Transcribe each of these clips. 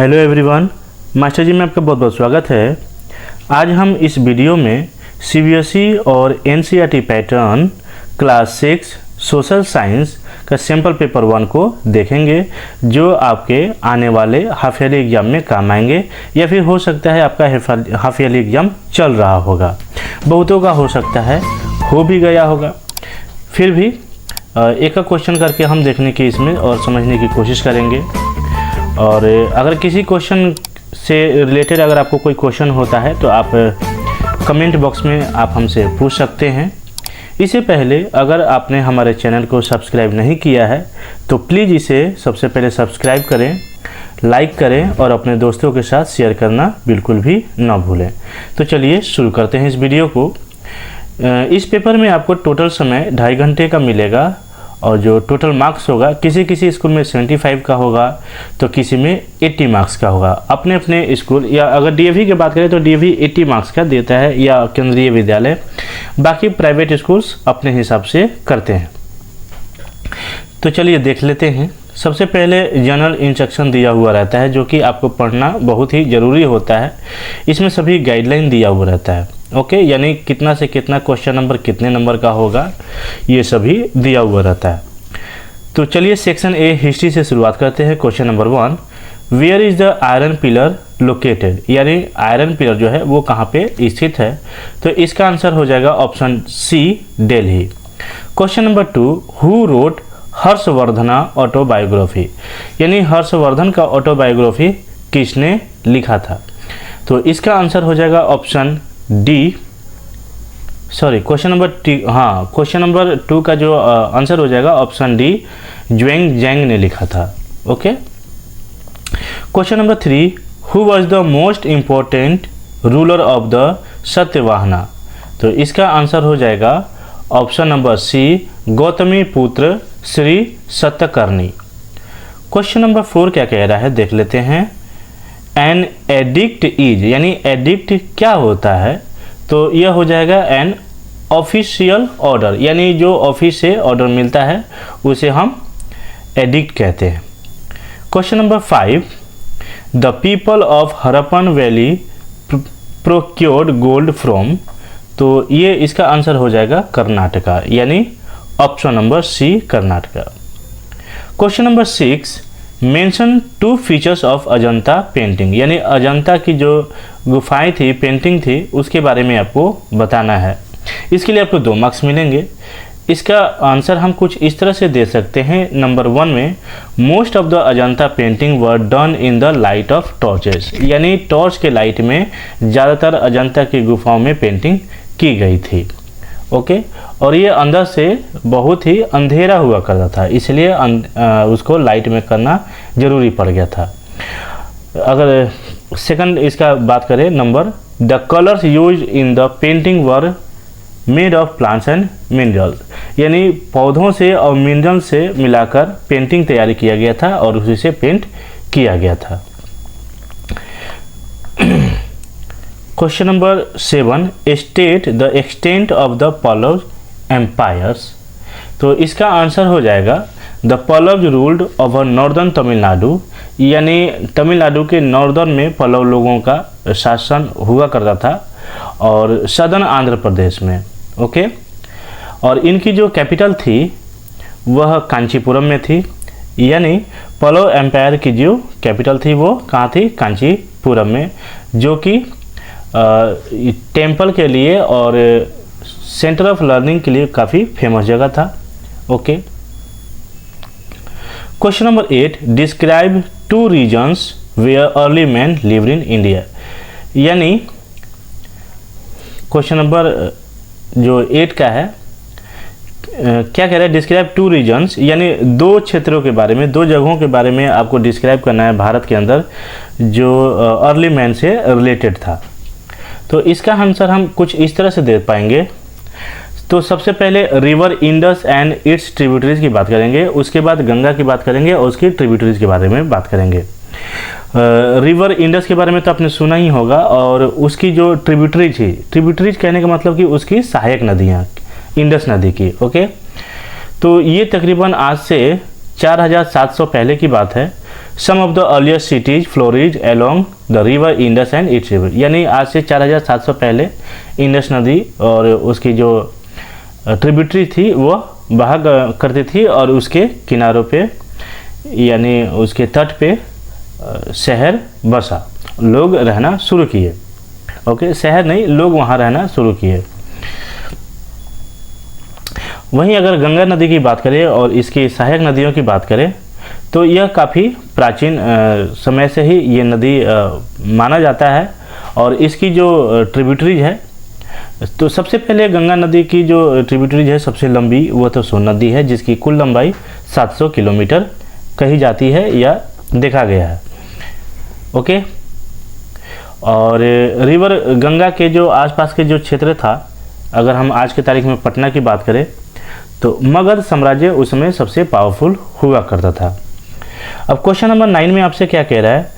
Hello everyone, master जी में आपका बहुत बहुत स्वागत है। आज हम इस वीडियो में सीबीएसई और NCERT pattern class 6 social science का सैम्पल पेपर 1 को देखेंगे, जो आपके आने वाले हाफ ईयरली एग्ज़ाम में काम आएंगे या फिर हो सकता है आपका हाफ ईयरली एग्ज़ाम चल रहा होगा। बहुतों का हो सकता है हो भी गया होगा। फिर भी एक का क्वेश्चन करके हम देखने की इसमें और समझने की कोशिश करेंगे। और अगर किसी क्वेश्चन से रिलेटेड अगर आपको कोई क्वेश्चन होता है तो आप कमेंट बॉक्स में आप हमसे पूछ सकते हैं। इससे पहले अगर आपने हमारे चैनल को सब्सक्राइब नहीं किया है तो प्लीज़ इसे सबसे पहले सब्सक्राइब करें, लाइक करें और अपने दोस्तों के साथ शेयर करना बिल्कुल भी ना भूलें। तो चलिए शुरू करते हैं इस वीडियो को। इस पेपर में आपको टोटल समय 2.5 घंटे का मिलेगा और जो टोटल मार्क्स होगा किसी स्कूल में 75 का होगा तो किसी में 80 मार्क्स का होगा। अपने अपने स्कूल या अगर डीएवी की बात करें तो डीएवी 80 मार्क्स का देता है या केंद्रीय विद्यालय, बाकी प्राइवेट स्कूल्स अपने हिसाब से करते हैं। तो चलिए देख लेते हैं। सबसे पहले जनरल इंस्ट्रक्शन दिया हुआ रहता है जो कि आपको पढ़ना बहुत ही ज़रूरी होता है। इसमें सभी गाइडलाइन दिया हुआ रहता है, ओके, यानी कितना से कितना क्वेश्चन नंबर कितने नंबर का होगा ये सभी दिया हुआ रहता है। तो चलिए सेक्शन ए हिस्ट्री से शुरुआत करते हैं। Question number 1, where is the iron pillar located, यानी आयरन पिलर जो है वो कहाँ पे स्थित है। तो इसका आंसर हो जाएगा option C, Delhi. Question number 2, who wrote Harshavardhana autobiography, यानी हर्षवर्धन का ऑटोबायोग्राफी किसने लिखा था। तो इसका आंसर हो जाएगा option D, sorry question number 2 का जो आंसर हो जाएगा ऑप्शन डी, ज़ुएंग ने लिखा था। Okay. Question number 3, who was the most important ruler of the Satavahana. तो इसका आंसर हो जाएगा ऑप्शन नंबर सी, गौतमी पुत्र श्री सत्यकर्णी। क्वेश्चन नंबर 4 क्या कह रहा है देख लेते हैं। एन एडिक्ट इज, यानी एडिक्ट क्या होता है। तो यह हो जाएगा एन ऑफिशियल ऑर्डर, यानी जो ऑफिस से ऑर्डर मिलता है उसे हम एडिक्ट कहते हैं। Question number 5, the people of Harappan valley procured gold from. तो ये इसका आंसर हो जाएगा कर्नाटका, यानी option number C, Karnataka. Question number 6, mention 2 features of Ajanta painting, यानी अजंता की जो गुफाएं थी, पेंटिंग थी, उसके बारे में आपको बताना है। इसके लिए आपको 2 मार्क्स मिलेंगे। इसका आंसर हम कुछ इस तरह से दे सकते हैं। नंबर 1 में, most of the Ajanta painting were done in the light of torches, यानी टॉर्च के लाइट में ज़्यादातर अजंता की गुफाओं में पेंटिंग की गई थी। ओके। और ये अंदर से बहुत ही अंधेरा हुआ करता था, इसलिए उसको लाइट में करना ज़रूरी पड़ गया था। अगर सेकंड इसका बात करें number, the colours use in the painting were made of plants and minerals, यानी पौधों से और मिनरल से मिलाकर पेंटिंग तैयार किया गया था और उसी से पेंट किया गया था। Question number 7, state the extent of the Pallava empires. तो इसका आंसर हो जाएगा the Pallava ruled over northern Tamil Nadu, यानी तमिलनाडु के नॉर्दर्न में पल्लव लोगों का शासन हुआ करता था और सदर्न आंध्र प्रदेश में। ओके। और इनकी जो कैपिटल थी वह कांचीपुरम में थी, यानी पल्लव एम्पायर की जो कैपिटल थी वो कहाँ थी, कांचीपुरम में, जो कि टेम्पल के लिए और सेंटर ऑफ लर्निंग के लिए काफ़ी फेमस जगह था। Okay. Question number 8, describe 2 reasons where early man lived in India, यानी क्वेश्चन नंबर जो 8 का है क्या कह रहा है, डिस्क्राइब 2 रीजन्स, यानी 2 क्षेत्रों के बारे में, 2 जगहों के बारे में आपको डिस्क्राइब करना है भारत के अंदर जो अर्ली मैन से रिलेटेड था। तो इसका आंसर हम कुछ इस तरह से दे पाएंगे। तो सबसे पहले river Indus and it's tributaries की बात करेंगे, उसके बाद गंगा की बात करेंगे और उसकी ट्रिब्यूटरीज के बारे में बात करेंगे। रिवर इंडस के बारे में तो आपने सुना ही होगा, और उसकी जो ट्रिब्यूटरीज थी, ट्रिब्यूटरीज कहने का मतलब कि उसकी सहायक नदियाँ, इंडस नदी की। ओके। तो ये तकरीबन आज से 4700 पहले की बात है, some of the earliest cities flourished along the river Indus and its river, यानी आज से 4700 पहले इंडस नदी और उसकी जो ट्रिब्यूटरी थी वो बहा करती थी और उसके किनारों पे यानी उसके तट पे शहर बसा, लोग रहना शुरू किए। ओके, शहर नहीं, लोग वहाँ रहना शुरू किए। वहीं अगर गंगा नदी की बात करें और इसकी सहायक नदियों की बात करें तो यह काफ़ी प्राचीन समय से ही ये नदी माना जाता है। और इसकी जो ट्रिब्यूटरीज है, तो सबसे पहले गंगा नदी की जो ट्रिब्यूटरीज है सबसे लंबी वो तो सोन नदी है, जिसकी कुल लंबाई 700 किलोमीटर कही जाती है या देखा गया है। ओके, और रिवर गंगा के जो आसपास के जो क्षेत्र था, अगर हम आज की तारीख में पटना की बात करें तो मगध साम्राज्य उस समय सबसे पावरफुल हुआ करता था। अब क्वेश्चन नंबर 9 में आपसे क्या कह रहा है,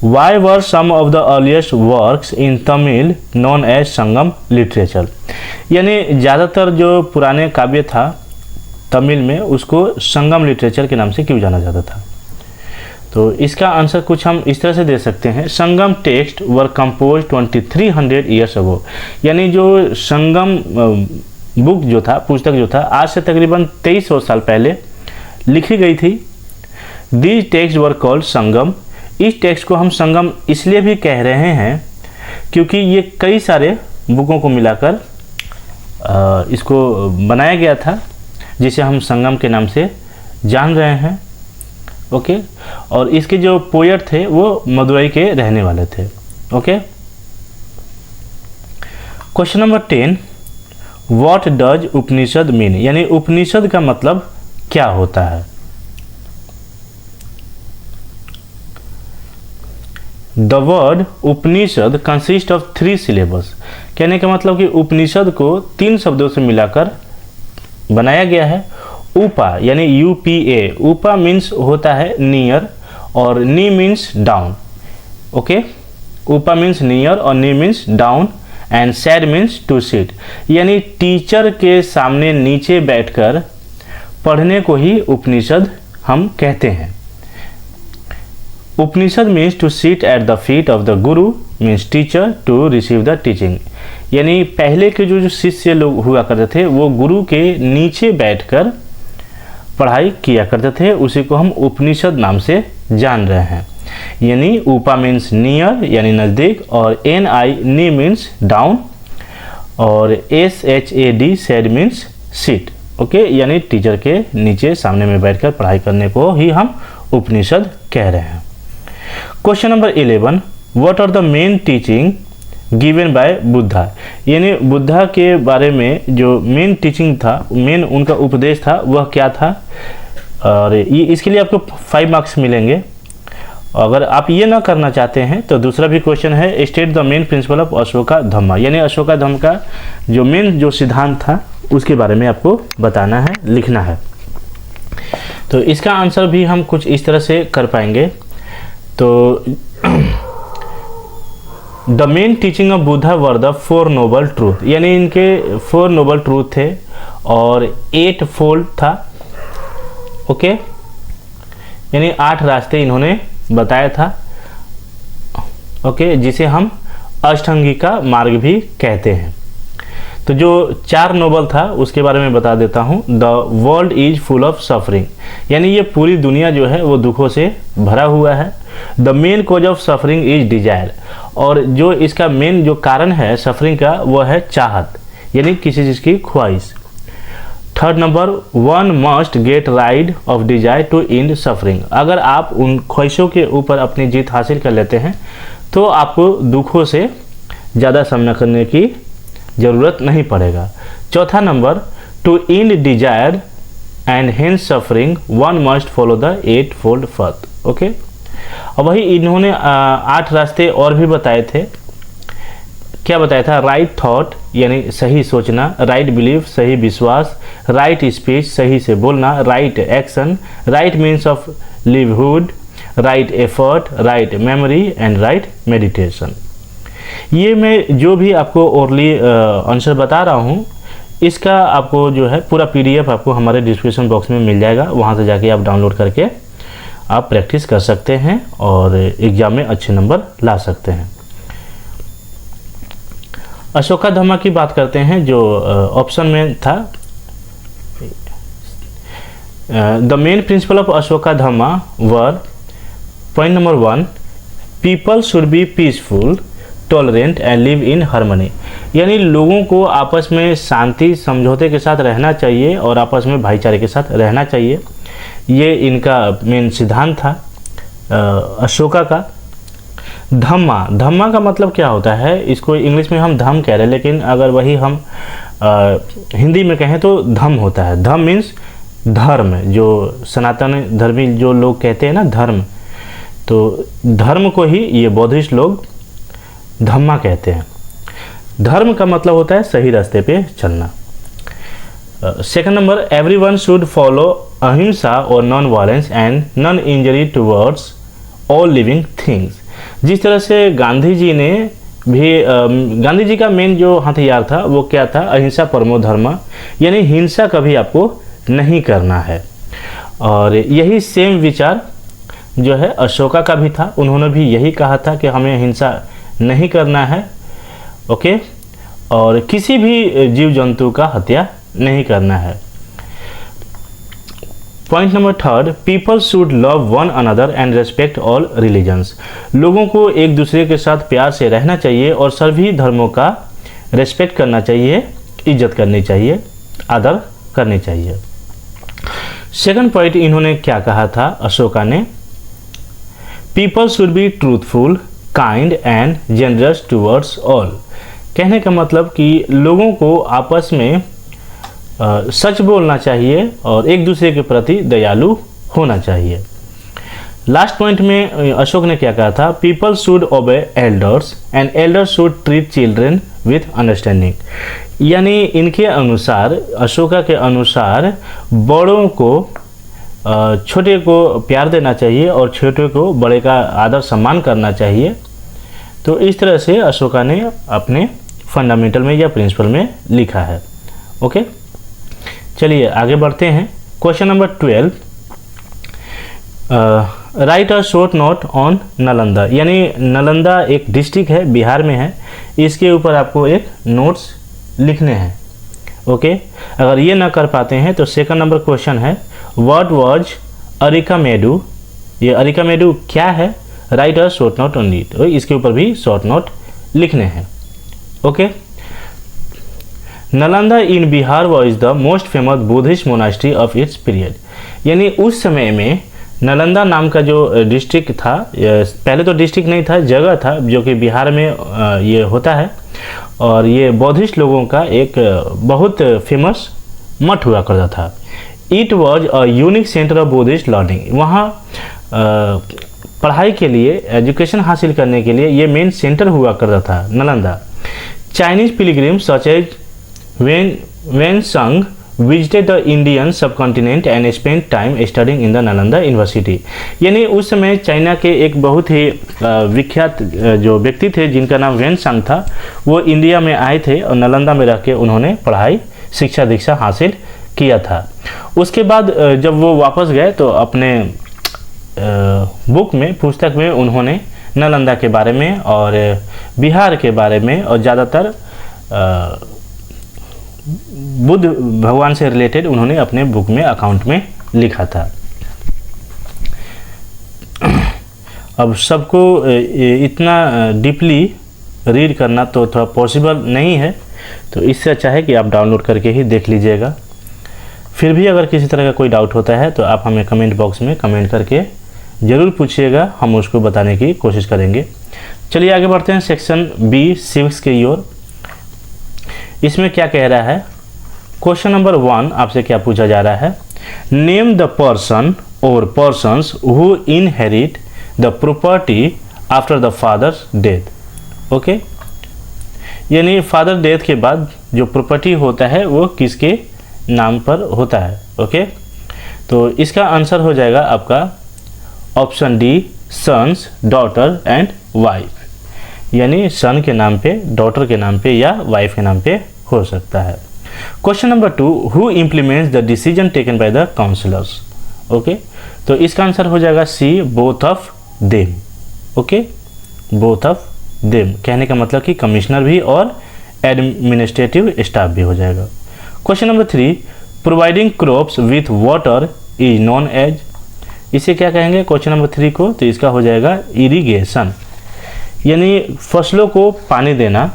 why were some of the earliest works in Tamil known as Sangam literature, यानी ज़्यादातर जो पुराने काव्य था तमिल में उसको संगम लिटरेचर के नाम से क्यों जाना जाता था। तो इसका आंसर कुछ हम इस तरह से दे सकते हैं, संगम टेक्स्ट वर कंपोज 2300 ईयर्स अगो, यानी जो संगम बुक जो था, पुस्तक जो था, आज से तकरीबन 2300 साल पहले लिखी गई थी। दीज टेक्स्ट वर कॉल्ड संगम, इस टेक्स्ट को हम संगम इसलिए भी कह रहे हैं क्योंकि ये कई सारे बुकों को मिलाकर इसको बनाया गया था, जिसे हम संगम के नाम से जान रहे हैं। ओके, और इसके जो पोएट थे वो मदुरई के रहने वाले थे। Okay, question number 10, what does Upanishad mean, यानी उपनिषद का मतलब क्या होता है। The word Upanishad consist of 3 syllabus, कहने का मतलब कि उपनिषद को 3 शब्दों से मिलाकर बनाया गया है। उपा यानी UPA, उपा मीन्स होता है नियर और नी मीन्स डाउन। ओके, उपा मीन्स नियर और नी मीन्स डाउन एंड सैड मीन्स टू सिट, यानी टीचर के सामने नीचे बैठकर पढ़ने को ही उपनिषद हम कहते हैं। Upanishad means to sit at the feet of the guru means teacher to receive the teaching, यानी पहले के जो शिष्य लोग हुआ करते थे वो गुरु के नीचे बैठकर पढ़ाई किया करते थे, उसी को हम उपनिषद नाम से जान रहे हैं। यानी उपा मीन्स नियर यानी नज़दीक, और NI नी मीन्स डाउन, और SHAD sad means seat. Okay, यानी टीचर के नीचे सामने में बैठकर पढ़ाई करने को ही हम उपनिषद कह रहे हैं। Question number 11, what are the main teaching given by Buddha, यानी बुद्धा के बारे में जो मेन टीचिंग था, मेन उनका उपदेश था वह क्या था। और ये इसके लिए आपको 5 मार्क्स मिलेंगे। अगर आप ये ना करना चाहते हैं तो दूसरा भी क्वेश्चन है, state the main principle of Ashoka dhamma, यानी अशोका धम्म का जो मेन जो सिद्धांत था उसके बारे में आपको बताना है, लिखना है। तो इसका आंसर भी हम कुछ इस तरह से कर पाएंगे। तो the main teaching of Buddha were the 4 noble truth, यानी इनके 4 नोबल ट्रूथ थे और 8 फोल्ड था। ओके, यानी 8 रास्ते इन्होंने बताया था। ओके, जिसे हम अष्टांगी का मार्ग भी कहते हैं। तो जो 4 नोबल था उसके बारे में बता देता हूँ। The world is full of suffering, यानी ये पूरी दुनिया जो है वो दुखों से भरा हुआ है। The main cause of suffering is desire, और जो इसका मेन जो कारण है सफरिंग का वो है चाहत, यानी किसी चीज़ की ख्वाहिश। Third number, one must get rid of desire to end suffering, अगर आप उन ख्वाहिशों के ऊपर अपनी जीत हासिल कर लेते हैं तो आपको दुखों से ज़्यादा सामना करने की ज़रूरत नहीं पड़ेगा। चौथा number, to end desire and hence suffering one must follow the 8 fold path. Okay, और वही इन्होंने 8 रास्ते और भी बताए थे। क्या बताया था? राइट थॉट यानी सही सोचना, राइट बिलीफ सही विश्वास, राइट स्पीच सही से बोलना, right action, right means of livelihood, right effort, right memory and right meditation. ये मैं जो भी आपको ओरली आंसर बता रहा हूँ इसका आपको जो है पूरा PDF आपको हमारे डिस्क्रिप्शन बॉक्स में मिल जाएगा, वहाँ से जाके आप डाउनलोड करके आप प्रैक्टिस कर सकते हैं और एग्ज़ाम में अच्छे नंबर ला सकते हैं। अशोकाधर्मा की बात करते हैं, जो ऑप्शन में था। The main principle of अशोकाधर्मा were, point number 1, people should be peaceful, tolerant and live in harmony. यानी लोगों को आपस में शांति समझौते के साथ रहना चाहिए और आपस में भाईचारे के साथ रहना चाहिए। ये इनका मेन सिद्धांत था अशोका का। धम्मा, धम्मा का मतलब क्या होता है, इसको इंग्लिश में हम धम कह रहे हैं, लेकिन अगर वही हम हिंदी में कहें तो धम होता है। धम मीन्स धर्म, जो सनातन धर्मी जो लोग कहते हैं ना धर्म, तो धर्म को ही ये बौद्धिस्ट लोग धम्मा कहते हैं। धर्म का मतलब होता है सही रास्ते पे चलना। Second number, everyone should follow अहिंसा और non violence and non injury towards all living things. जिस तरह से गांधी जी ने भी गांधी जी का मेन जो हथियार था वो क्या था, अहिंसा परमो धर्म, यानी हिंसा कभी आपको नहीं करना है। और यही सेम विचार जो है अशोका का भी था। उन्होंने भी यही कहा था कि हमें हिंसा नहीं करना है, ओके, और किसी भी जीव जंतु का हत्या नहीं करना है। Point number 3, people should love one another and respect all religions. लोगों को एक दूसरे के साथ प्यार से रहना चाहिए और सभी धर्मों का रेस्पेक्ट करना चाहिए, इज्जत करनी चाहिए, आदर करनी चाहिए। सेकंड पॉइंट इन्होंने क्या कहा था अशोका ने, people should be truthful, kind and generous towards all. कहने का मतलब कि लोगों को आपस में सच बोलना चाहिए और एक दूसरे के प्रति दयालु होना चाहिए। लास्ट पॉइंट में अशोक ने क्या कहा था, पीपल शुड ओबे elders and elders should treat children with understanding. यानी इनके अनुसार, अशोका के अनुसार, बड़ों को छोटे को प्यार देना चाहिए और छोटे को बड़े का आदर सम्मान करना चाहिए। तो इस तरह से अशोका ने अपने फंडामेंटल में या प्रिंसिपल में लिखा है। ओके, चलिए आगे बढ़ते हैं। Question number 12, right a short note on Nalanda. यानी नालंदा एक डिस्ट्रिक्ट है, बिहार में है, इसके ऊपर आपको एक नोट्स लिखने हैं। ओके, अगर ये ना कर पाते हैं तो सेकंड नंबर क्वेश्चन है, व्हाट वाज अरिकामेडु। ये अरिकामेडु क्या है, right a short note on it. इसके ऊपर भी शॉर्ट नोट लिखने हैं। Okay, Nalanda in Bihar was the most famous Buddhist monastery of its period. यानी उस समय में नालंदा नाम का जो डिस्ट्रिक्ट था, पहले तो डिस्ट्रिक्ट नहीं था, जगह था, जो कि बिहार में ये होता है, और ये बौद्धिस्ट लोगों का एक बहुत फेमस मठ हुआ करता था। It was a unique centre of Buddhist learning. वहाँ पढ़ाई के लिए, एजुकेशन हासिल करने के लिए ये मेन सेंटर हुआ करता था Nalanda. Chinese pilgrims such as Xuanzang visited the Indian subcontinent and spend time studying in the Nalanda university. यानी उस समय चाइना के एक बहुत ही विख्यात जो व्यक्ति थे जिनका नाम वेनसंग था, वो इंडिया में आए थे और नालंदा में रह के उन्होंने पढ़ाई, शिक्षा दीक्षा हासिल किया था। उसके बाद जब वो वापस गए तो अपने बुक में, पुस्तक में उन्होंने नालंदा के बारे में और बिहार के बारे में और ज़्यादातर बुद्ध भगवान से रिलेटेड उन्होंने अपने बुक में, अकाउंट में लिखा था। अब सबको इतना डीपली रीड करना तो थोड़ा पॉसिबल नहीं है, तो इससे अच्छा है कि आप डाउनलोड करके ही देख लीजिएगा। फिर भी अगर किसी तरह का कोई डाउट होता है तो आप हमें कमेंट बॉक्स में कमेंट करके ज़रूर पूछिएगा, हम उसको बताने की कोशिश करेंगे। चलिए आगे बढ़ते हैं सेक्शन बी, सिविक्स की ओर। इसमें क्या कह रहा है, क्वेश्चन नंबर 1 आपसे क्या पूछा जा रहा है, नेम द पर्सन और persons who inherit the property after the father's death. Okay, यानी फादर डेथ के बाद जो प्रॉपर्टी होता है वो किसके नाम पर होता है। ओके, तो इसका आंसर हो जाएगा आपका option D, sons, daughter and wife. यानी सन के नाम पे, डॉटर के नाम पे या वाइफ के नाम पे हो सकता है। Question number 2, who implements the decision taken by the councillors. Okay, तो इसका आंसर हो जाएगा C, both of them. Okay, both of them कहने का मतलब कि कमिश्नर भी और एडमिनिस्ट्रेटिव स्टाफ भी हो जाएगा। Question number 3, providing crops with water is known as, इसे क्या कहेंगे क्वेश्चन नंबर 3 को? तो इसका हो जाएगा इरिगेशन, यानी फसलों को पानी देना।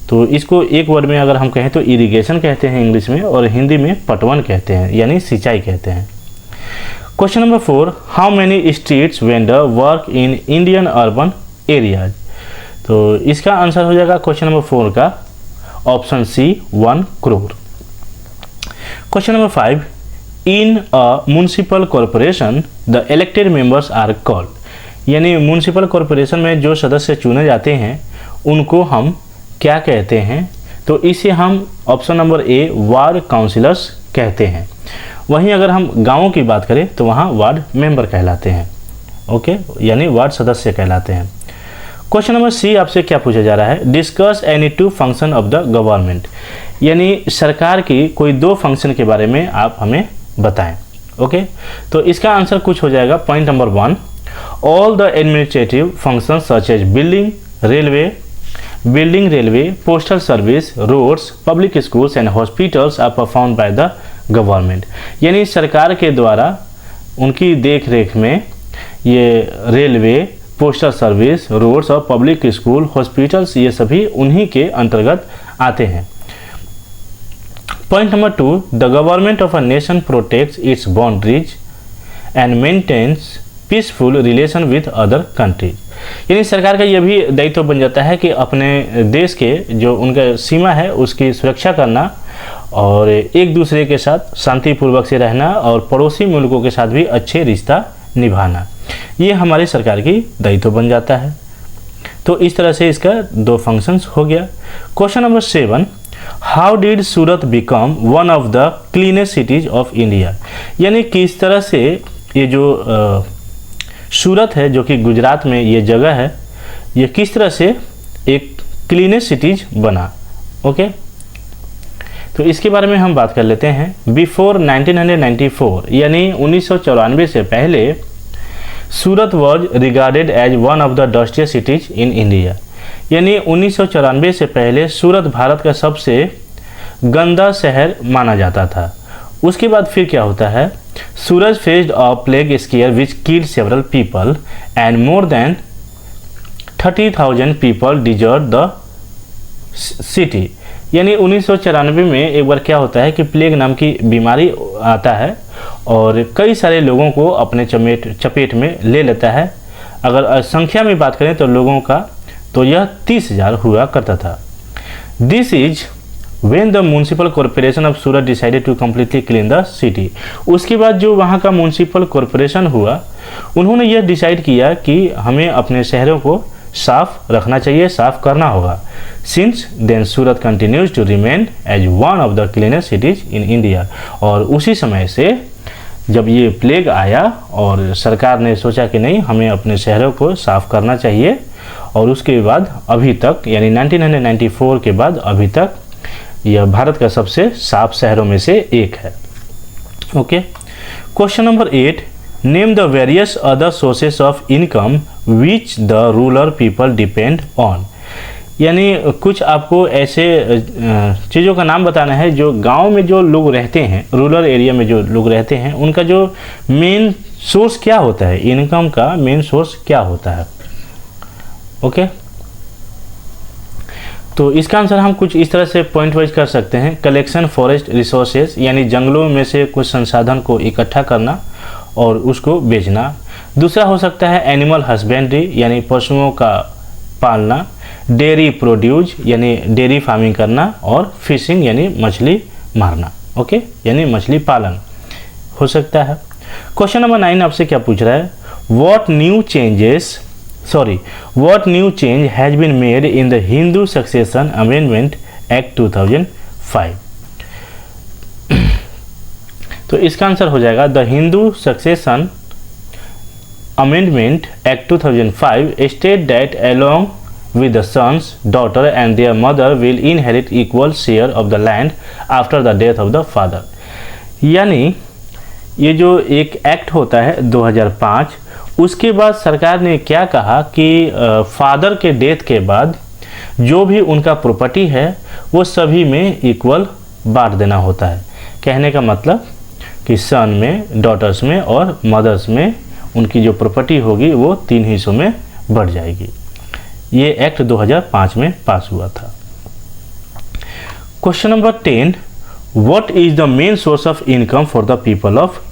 तो इसको एक वर्ड में अगर हम कहें तो इरिगेशन कहते हैं इंग्लिश में, और हिंदी में पटवन कहते हैं यानी सिंचाई कहते हैं। Question number 4, how many streets vendor work in Indian urban areas, तो इसका आंसर हो जाएगा क्वेश्चन नंबर 4 का option C, 1 crore. Question number 5, in a municipal corporation the elected members are called, यानी म्युनिसिपल कॉरपोरेशन में जो सदस्य चुने जाते हैं उनको हम क्या कहते हैं? तो इसे हम option number A, ward councillors कहते हैं। वहीं अगर हम गाँवों की बात करें तो वहाँ वार्ड मेंबर कहलाते हैं। ओके, यानी वार्ड सदस्य कहलाते हैं। क्वेश्चन नंबर सी आपसे क्या पूछा जा रहा है? Discuss any 2 function of the government, यानी सरकार की कोई 2 फंक्शन के बारे में आप हमें बताएं। ओके, तो इसका आंसर कुछ हो जाएगा point number 1, all the administrative functions such as building railway, postal service, roads, public schools and hospitals are performed by the government, यानी सरकार के द्वारा उनकी देख रेख में ये रेलवे, पोस्टल सर्विस, रोड्स और पब्लिक स्कूल, हॉस्पिटल्स ये सभी उन्हीं के अंतर्गत आते हैं। Point number 2, the government of a nation protects its boundaries and maintains peaceful relation with other countries, यानी सरकार का यह भी दायित्व बन जाता है कि अपने देश के जो उनका सीमा है उसकी सुरक्षा करना और एक दूसरे के साथ शांतिपूर्वक से रहना और पड़ोसी मुल्कों के साथ भी अच्छे रिश्ता निभाना, ये हमारी सरकार की दायित्व बन जाता है। तो इस तरह से इसका 2 फंक्शंस हो गया। Question number 7, how did Surat become one of the cleanest cities of India, यानी किस तरह से ये जो सूरत है जो कि गुजरात में ये जगह है, ये किस तरह से एक क्लीनेस्ट सिटीज बना। ओके, तो इसके बारे में हम बात कर लेते हैं। बिफोर 1994, यानी 1994 से पहले Surat was regarded as one of the dustiest cities in India, यानी 1994 से पहले सूरत भारत का सबसे गंदा शहर माना जाता था। उसके बाद फिर क्या होता है? Surat faced a plague scare which killed several people and more than 30,000 people deserted the city, यानी 1994 में एक बार क्या होता है कि प्लेग नाम की बीमारी आता है और कई सारे लोगों को अपने चपेट में ले लेता है। अगर संख्या में बात करें तो लोगों का तो यह 30,000 हुआ करता था। This is when the municipal corporation of Surat decided to completely clean the city, उसके बाद जो वहाँ का म्युनिसिपल कॉरपोरेशन हुआ उन्होंने यह डिसाइड किया कि हमें अपने शहरों को साफ रखना चाहिए, साफ करना होगा। Since then Surat continues to remain as one of the cleanest cities in India, और उसी समय से जब ये प्लेग आया और सरकार ने सोचा कि नहीं हमें अपने शहरों को साफ करना चाहिए, और उसके बाद अभी तक यानी 1994 के बाद अभी तक यह भारत का सबसे साफ शहरों में से एक है। Okay, question number 8, name the various other sources of income which the rural people depend on, यानी कुछ आपको ऐसे चीज़ों का नाम बताना है जो गांव में जो लोग रहते हैं, रूरल एरिया में जो लोग रहते हैं, उनका जो मेन सोर्स क्या होता है, इनकम का मेन सोर्स क्या होता है। ओके, तो इसका आंसर हम कुछ इस तरह से पॉइंट वाइज कर सकते हैं। कलेक्शन फॉरेस्ट रिसोर्सेज, यानी जंगलों में से कुछ संसाधन को इकट्ठा करना और उसको बेचना। दूसरा हो सकता है एनिमल हस्बेंड्री, यानी पशुओं का पालना। डेयरी प्रोड्यूस, यानी डेयरी फार्मिंग करना। और फिशिंग, यानी मछली मारना। ओके, यानी मछली पालन हो सकता है। क्वेश्चन नंबर 9 आपसे क्या पूछ रहा है? What new change has been made in the Hindu succession amendment act 2005। तो इसका आंसर हो जाएगा the Hindu succession amendment act 2005 state that along with the sons, daughter and their mother will inherit equal share of the land after the death of the father। यानी ये जो एक act होता है 2005, उसके बाद सरकार ने क्या कहा कि फादर के डेथ के बाद जो भी उनका प्रॉपर्टी है वो सभी में इक्वल बांट देना होता है। कहने का मतलब कि सन में, डॉटर्स में और मदर्स में उनकी जो प्रॉपर्टी होगी वो 3 हिस्सों में बढ़ जाएगी। ये एक्ट 2005 में पास हुआ था। Question number 10, what is the main source of income for the people of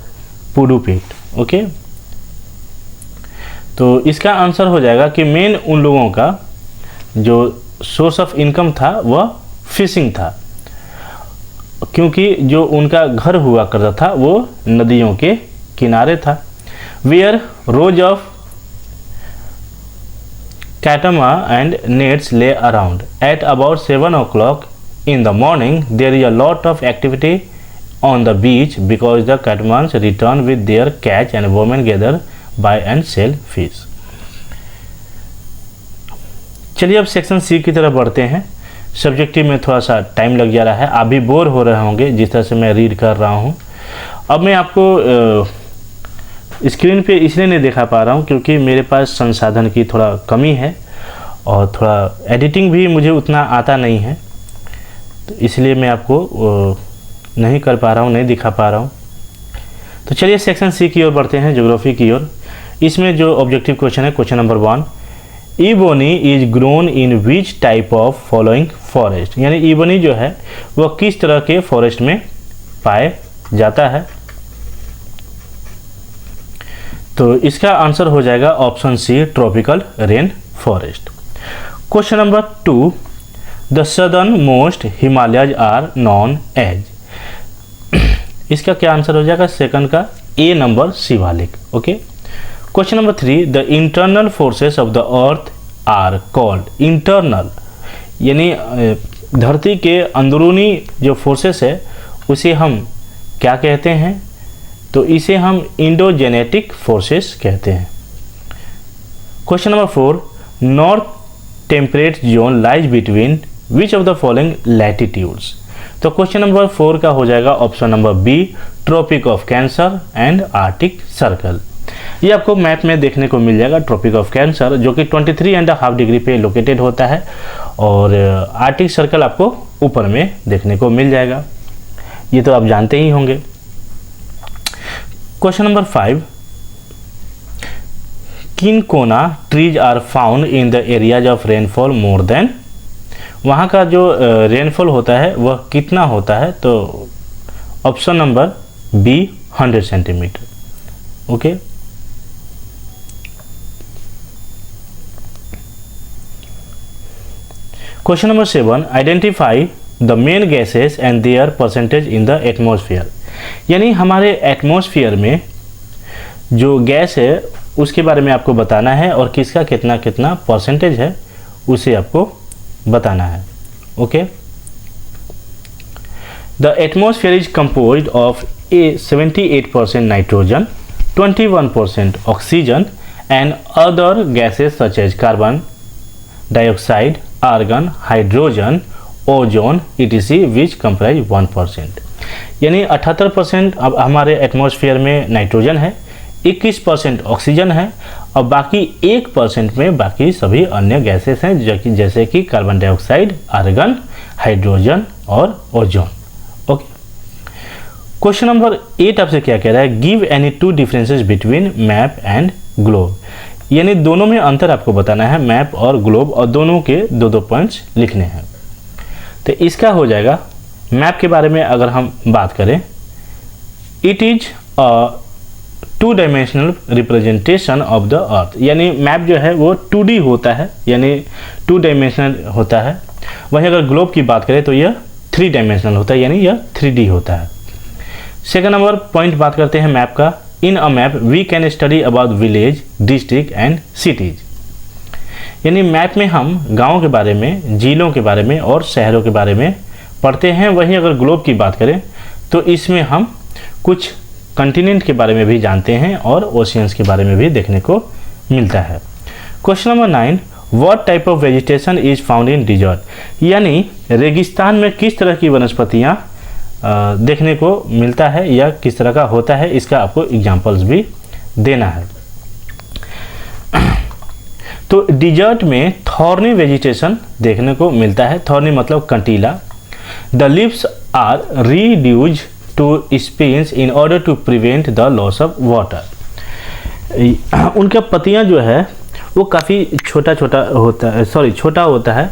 Pudupet? Okay, तो इसका आंसर हो जाएगा कि मेन उन लोगों का जो सोर्स ऑफ इनकम था वह फिशिंग था, क्योंकि जो उनका घर हुआ करता था वो नदियों के किनारे था। Where rows of catamarans and nets lay around at about 7 o'clock in the morning, there is a lot of activity on the beach because the catamans return with their catch and women gather buy and sell fish। चलिए अब section C की तरफ बढ़ते हैं। Subjective में थोड़ा सा time लग जा रहा है, आप भी बोर हो रहे होंगे जिस तरह से मैं रीड कर रहा हूँ। अब मैं आपको स्क्रीन पे इसलिए नहीं दिखा पा रहा हूँ क्योंकि मेरे पास संसाधन की थोड़ा कमी है और थोड़ा एडिटिंग भी मुझे उतना आता नहीं है, तो इसलिए मैं आपको नहीं कर पा रहा हूँ, नहीं दिखा पा रहा हूँ। तो चलिए सेक्शन सी की ओर बढ़ते हैं, ज्योग्राफी की ओर। इसमें जो ऑब्जेक्टिव क्वेश्चन है, question number 1, ebony is grown in which type of following forest? यानी इबोनी जो है वह किस तरह के फॉरेस्ट में पाए जाता है? तो इसका आंसर हो जाएगा option C, tropical rain forest. Question number 2, the southernmost Himalayas are known as? इसका क्या आंसर हो जाएगा? सेकंड का ए नंबर, Shivalik. Okay. Question number 3, the internal forces of the earth are called? Internal यानी धरती के अंदरूनी जो फोर्सेस है उसे हम क्या कहते हैं? तो इसे हम इंडोजेनेटिक फोर्सेस कहते हैं। Question number 4, north temperate zone lies between which of the following latitudes? तो क्वेश्चन नंबर 4 का हो जाएगा option number B, tropic of cancer and arctic circle. ये आपको मैप में देखने को मिल जाएगा। ट्रॉपिक ऑफ कैंसर जो कि 23.5 डिग्री पे लोकेटेड होता है और आर्टिक सर्कल आपको ऊपर में देखने को मिल जाएगा, ये तो आप जानते ही होंगे। Question number 5, cinchona trees are found in the areas of rainfall more than? वहाँ का जो रेनफॉल होता है वह कितना होता है? तो option number B, 100 centimetre. Okay. Question number 7, identify the main gases and their percentage in the atmosphere? यानी हमारे एटमॉस्फेयर में जो गैस है उसके बारे में आपको बताना है और किसका कितना कितना परसेंटेज है उसे आपको बताना है। Okay. The atmosphere is composed of 78% nitrogen, 21% oxygen and other gases such as carbon dioxide, argon, hydrogen, ozone etc which comprise 1%। यानी 78% अब हमारे एटमॉस्फेयर में नाइट्रोजन है, 21% ऑक्सीजन है और बाकी 1% में बाकी सभी अन्य गैसेस हैं जैसे कि कार्बन डाइऑक्साइड, आर्गन, हाइड्रोजन और ओजोन। ओके। क्वेश्चन नंबर 8 आपसे क्या कह रहा है? Give any 2 differences between map and globe. यानी दोनों में अंतर आपको बताना है, मैप और ग्लोब, और दोनों के 2-2 पॉइंट्स लिखने हैं। तो इसका हो जाएगा, मैप के बारे में अगर हम बात करें, it is a 2 dimensional representation of the अर्थ। यानी मैप जो है वो 2D होता है, यानी 2 डायमेंशनल होता है। वहीं अगर ग्लोब की बात करें तो यह 3 डायमेंशनल होता है, यानी यह 3D होता है। सेकंड नंबर पॉइंट बात करते हैं मैप का। In a map we can study about village, district and cities. यानी मैप में हम गाँव के बारे में, जिलों के बारे में और शहरों के बारे में पढ़ते हैं। वहीं अगर ग्लोब की बात करें तो इसमें हम कुछ कंटिनेंट के बारे में भी जानते हैं और ओशियंस के बारे में भी देखने को मिलता है। Question number 9, what type of vegetation is found in desert? यानी रेगिस्तान में किस तरह की वनस्पतियाँ देखने को मिलता है या किस तरह का होता है, इसका आपको एग्जांपल्स भी देना है। तो डिजर्ट में थॉर्नी वेजिटेशन देखने को मिलता है। थॉर्नी मतलब कंटीला। The leaves are reduced to spines in order to prevent the loss of water. उनका पत्तियां जो है वो काफ़ी छोटा होता है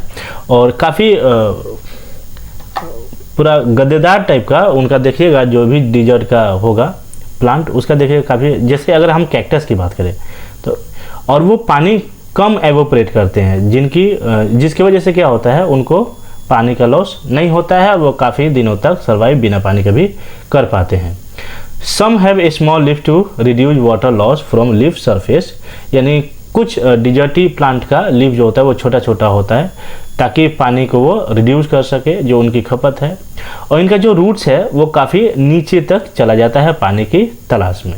और काफ़ी पूरा गद्देदार टाइप का उनका देखिएगा। जो भी डिजर्ट का होगा प्लांट उसका देखिएगा काफ़ी, जैसे अगर हम कैक्टस की बात करें तो, और वो पानी कम एवोपरेट करते हैं जिसकी वजह से क्या होता है उनको पानी का लॉस नहीं होता है, वो काफ़ी दिनों तक सर्वाइव बिना पानी के भी कर पाते हैं। Some have a small leaf to reduce water loss from leaf surface, यानी कुछ डिजर्टी प्लांट का लीफ जो होता है वो छोटा छोटा होता है ताकि पानी को वो रिड्यूस कर सके जो उनकी खपत है। और इनका जो रूट्स है वो काफ़ी नीचे तक चला जाता है पानी की तलाश में,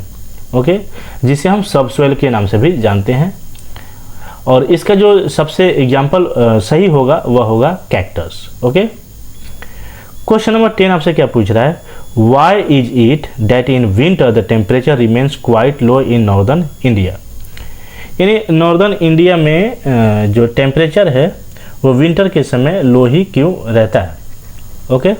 ओके, जिसे हम सब सोइल के नाम से भी जानते हैं। और इसका जो सबसे एग्जाम्पल सही होगा वह होगा कैक्टस, ओके। क्वेश्चन नंबर 10 आपसे क्या पूछ रहा है, why is it that in winter the temperature remains quite low in northern India, यानी नॉर्दर्न इंडिया में जो टेम्परेचर है वो विंटर के समय लो ही क्यों रहता है, ओके।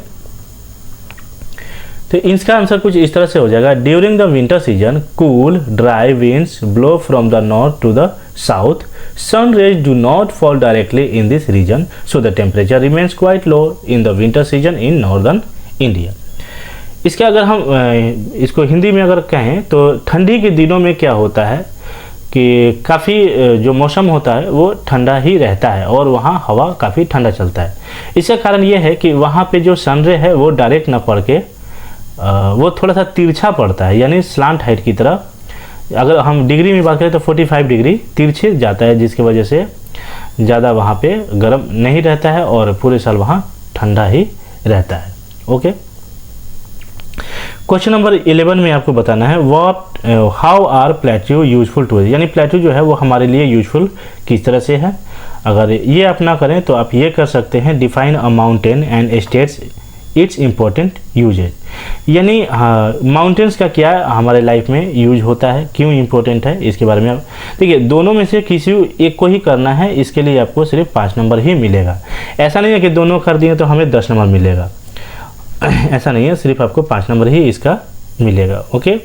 तो इसका आंसर कुछ इस तरह से हो जाएगा, during the winter season cool dry winds blow from the north to the south, sun rays do not fall directly in this region so the temperature remains quite low in the winter season in northern India. इसके अगर हम इसको हिंदी में अगर कहें तो ठंडी के दिनों में क्या होता है कि काफ़ी जो मौसम होता है वो ठंडा ही रहता है और वहाँ हवा काफ़ी ठंडा चलता है। इसका कारण ये है कि वहाँ पे जो सन रे है वो डायरेक्ट ना पड़ के वो थोड़ा सा तिरछा पड़ता है, यानी स्लांट हाइट की तरह। अगर हम डिग्री में बात करें तो 45 डिग्री तिरछे जाता है, जिसकी वजह से ज़्यादा वहाँ पे गर्म नहीं रहता है और पूरे साल वहाँ ठंडा ही रहता है, ओके। क्वेश्चन नंबर 11 में आपको बताना है how are plateau useful to, यानी प्लेट्यू जो है वो हमारे लिए यूजफुल किस तरह से है। अगर ये आप ना करें तो आप ये कर सकते हैं, define a mountain and states its important uses, यानी माउंटेन्स का क्या हमारे लाइफ में यूज होता है, क्यों इम्पोर्टेंट है, इसके बारे में आप देखिए। दोनों में से किसी एक को ही करना है, इसके लिए आपको सिर्फ 5 नंबर ही मिलेगा। ऐसा नहीं है कि दोनों कर दिए तो हमें 10 नंबर मिलेगा, ऐसा नहीं है, सिर्फ आपको 5 नंबर ही इसका मिलेगा, okay.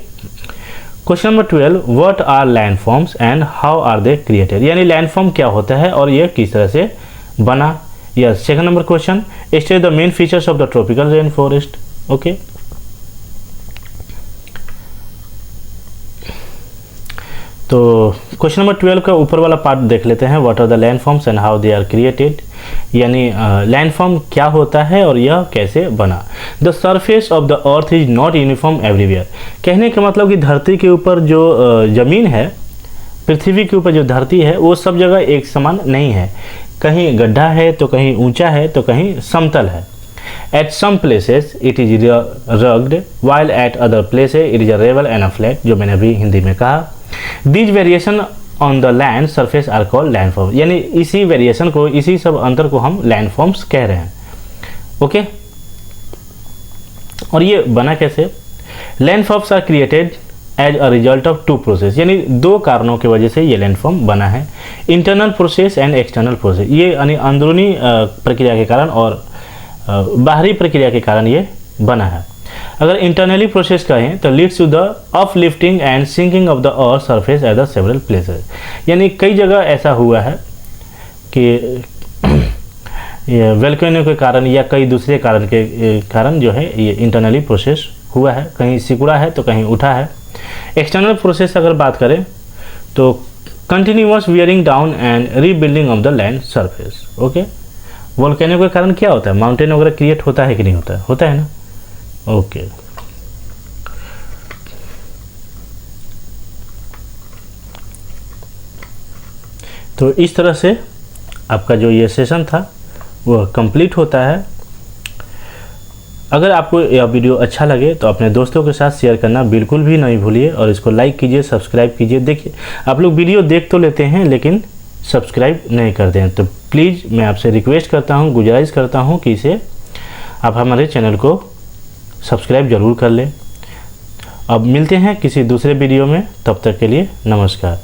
Question number 12, what are landforms and how are they created, यानी लैंडफॉर्म क्या होता है और ये किस तरह से बना। Yes, second number question, state the main features of the tropical rain forest, okay. तो क्वेश्चन नंबर 12 का ऊपर वाला पार्ट देख लेते हैं, what are the landforms and how they are created, यानी लैंडफॉर्म क्या होता है और यह कैसे बना। The surface of the earth is not uniform everywhere, कहने का मतलब कि धरती के ऊपर जो जमीन है, पृथ्वी के ऊपर जो धरती है वो सब जगह एक समान नहीं है, कहीं गड्ढा है तो कहीं ऊंचा है तो कहीं समतल है। At some places it is rugged while at other places it is a level and a flat, जो मैंने अभी हिंदी में कहा। These variation on the land surface are called landform, यानी इसी वेरिएशन को, इसी सब अंतर को हम लैंडफॉर्म्स कह रहे हैं, ओके। और ये बना कैसे, landforms are created as a result of 2 process, यानी 2 कारणों की वजह से ये लैंडफॉर्म बना है, internal process and external process, ये यानी अंदरूनी प्रक्रिया के कारण और बाहरी प्रक्रिया के कारण ये बना है। अगर इंटरनली प्रोसेस कहें तो leads to the uplifting and sinking of the earth surface at the several places, यानी कई जगह ऐसा हुआ है कि वोल्केनो के कारण या कई दूसरे कारण के कारण जो है ये इंटरनली प्रोसेस हुआ है, कहीं सिकुड़ा है तो कहीं उठा है। एक्सटर्नल प्रोसेस अगर बात करें तो continuous wearing down and rebuilding of the land surface, okay. Volcano के कारण क्या होता है, माउंटेन वगैरह क्रिएट होता है कि नहीं होता है, होता है ना, ओके। तो इस तरह से आपका जो ये सेशन था वह कंप्लीट होता है। अगर आपको यह वीडियो अच्छा लगे तो अपने दोस्तों के साथ शेयर करना बिल्कुल भी नहीं भूलिए और इसको लाइक कीजिए, सब्सक्राइब कीजिए। देखिए आप लोग वीडियो देख तो लेते हैं लेकिन सब्सक्राइब नहीं करते हैं, तो प्लीज़ मैं आपसे रिक्वेस्ट करता हूं, गुजारिश करता हूं कि इसे आप हमारे चैनल को सब्सक्राइब ज़रूर कर लें। अब मिलते हैं किसी दूसरे वीडियो में, तब तक के लिए नमस्कार।